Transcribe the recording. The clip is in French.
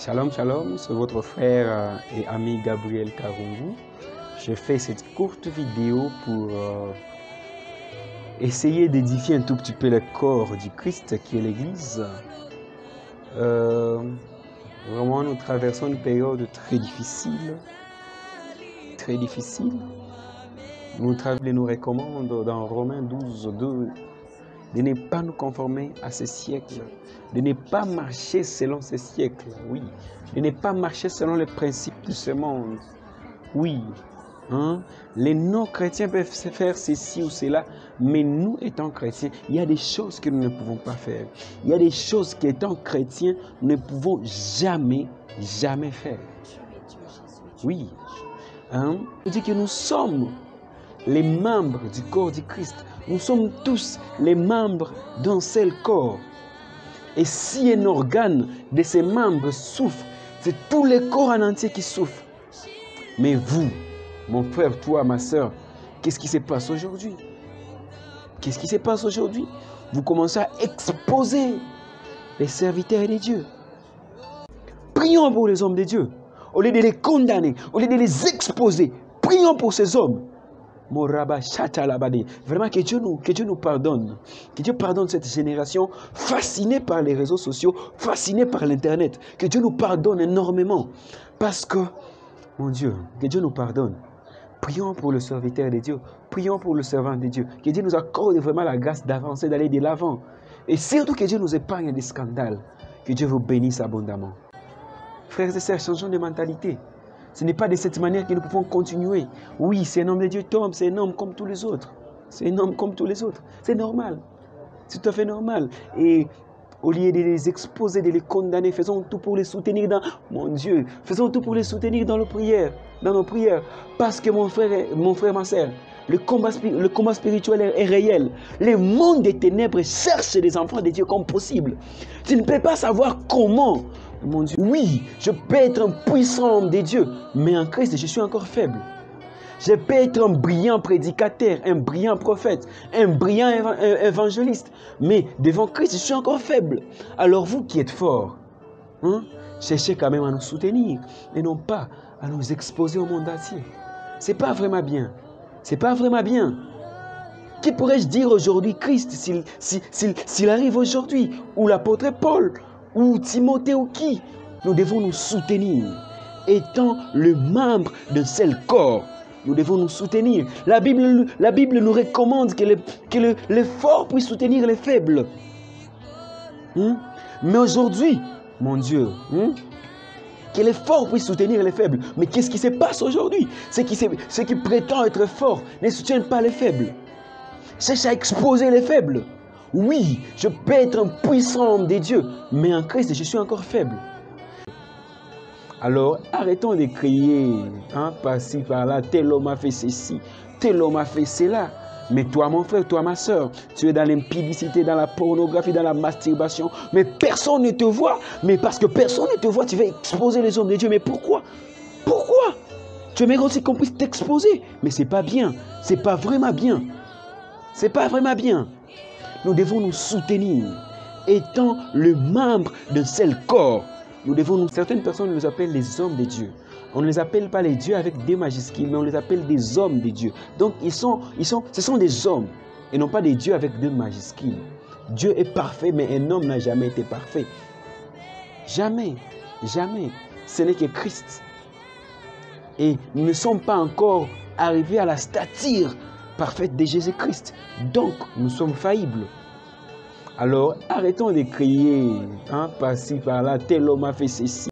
Shalom, shalom, c'est votre frère et ami Gabriel Karungu. Je fais cette courte vidéo pour essayer d'édifier un tout petit peu le corps du Christ qui est l'Église. Vraiment, nous traversons une période très difficile. Très difficile. Il nous recommande dans Romains 12, 2 de ne pas nous conformer à ces siècles, de ne pas marcher selon ces siècles, oui, de ne pas marcher selon les principes de ce monde, oui. Les non-chrétiens peuvent faire ceci ou cela, mais nous, étant chrétiens, il y a des choses que nous ne pouvons pas faire. Il y a des choses qu'étant chrétiens, nous ne pouvons jamais faire. Oui. On dit que nous sommes les membres du corps du Christ. Nous sommes tous les membres d'un seul corps. Et si un organe de ces membres souffre, c'est tout le corps en entier qui souffre. Mais vous, mon frère, toi, ma soeur, qu'est-ce qui se passe aujourd'hui? Qu'est-ce qui se passe aujourd'hui? Vous commencez à exposer les serviteurs de Dieu. Prions pour les hommes de Dieu. Au lieu de les condamner, au lieu de les exposer, prions pour ces hommes. Vraiment que Dieu nous pardonne. Que Dieu pardonne cette génération fascinée par les réseaux sociaux, fascinée par l'internet. Que Dieu nous pardonne énormément. Parce que, mon Dieu, que Dieu nous pardonne. Prions pour le serviteur de Dieu. Prions pour le servant de Dieu. Que Dieu nous accorde vraiment la grâce d'avancer, d'aller de l'avant. Et surtout que Dieu nous épargne des scandales. Que Dieu vous bénisse abondamment. Frères et sœurs, changeons de mentalité. Ce n'est pas de cette manière que nous pouvons continuer. Oui, c'est un homme de Dieu tombe, c'est un homme comme tous les autres. C'est un homme comme tous les autres. C'est normal. C'est tout à fait normal. Et au lieu de les exposer, de les condamner, faisons tout pour les soutenir dans... Mon Dieu, faisons tout pour les soutenir dans nos prières. Parce que mon frère, ma sœur, le combat spirituel est réel. Le monde des ténèbres cherche les enfants de Dieu comme possible. Tu ne peux pas savoir comment. Mon Dieu, oui, je peux être un puissant homme de Dieu, mais en Christ, je suis encore faible. Je peux être un brillant prédicateur, un brillant prophète, un brillant évangéliste, mais devant Christ, je suis encore faible. Alors vous qui êtes forts, cherchez quand même à nous soutenir et non pas à nous exposer au monde entier. C'est pas vraiment bien. C'est pas vraiment bien. Qui pourrais-je dire aujourd'hui Christ s'il arrive aujourd'hui, ou l'apôtre Paul, ou Timothée ou qui? Nous devons nous soutenir. Étant le membre d'un seul corps, nous devons nous soutenir. La Bible nous recommande que les forts puissent soutenir les faibles. Mais aujourd'hui, mon Dieu, que les forts puissent soutenir les faibles. Mais qu'est-ce qui se passe aujourd'hui? Ceux qui prétendent être forts ne soutiennent pas les faibles. Cherchent à exposer les faibles. Oui, je peux être un puissant homme de Dieu, mais en Christ, je suis encore faible. Alors, arrêtons de crier, par-ci, par-là, tel homme a fait ceci, tel homme a fait cela. Mais toi, mon frère, toi, ma soeur, tu es dans l'impudicité, dans la pornographie, dans la masturbation, mais personne ne te voit. Mais parce que personne ne te voit, tu vas exposer les hommes de Dieu. Mais pourquoi? Pourquoi? Tu aimerais aussi qu'on puisse t'exposer. Mais c'est pas bien, c'est pas vraiment bien. C'est pas vraiment bien. Nous devons nous soutenir, étant le membre d'un seul corps. Certaines personnes nous appellent les hommes de Dieu. On ne les appelle pas les dieux avec des majuscules, mais on les appelle des hommes de Dieu. Donc ce sont des hommes et non pas des dieux avec des majuscules. Dieu est parfait, mais un homme n'a jamais été parfait. Jamais, jamais. Ce n'est que Christ. Et nous ne sommes pas encore arrivés à la stature parfaite de Jésus-Christ. Donc, nous sommes faillibles. Alors, arrêtons de crier, par-ci, par-là, tel homme a fait ceci.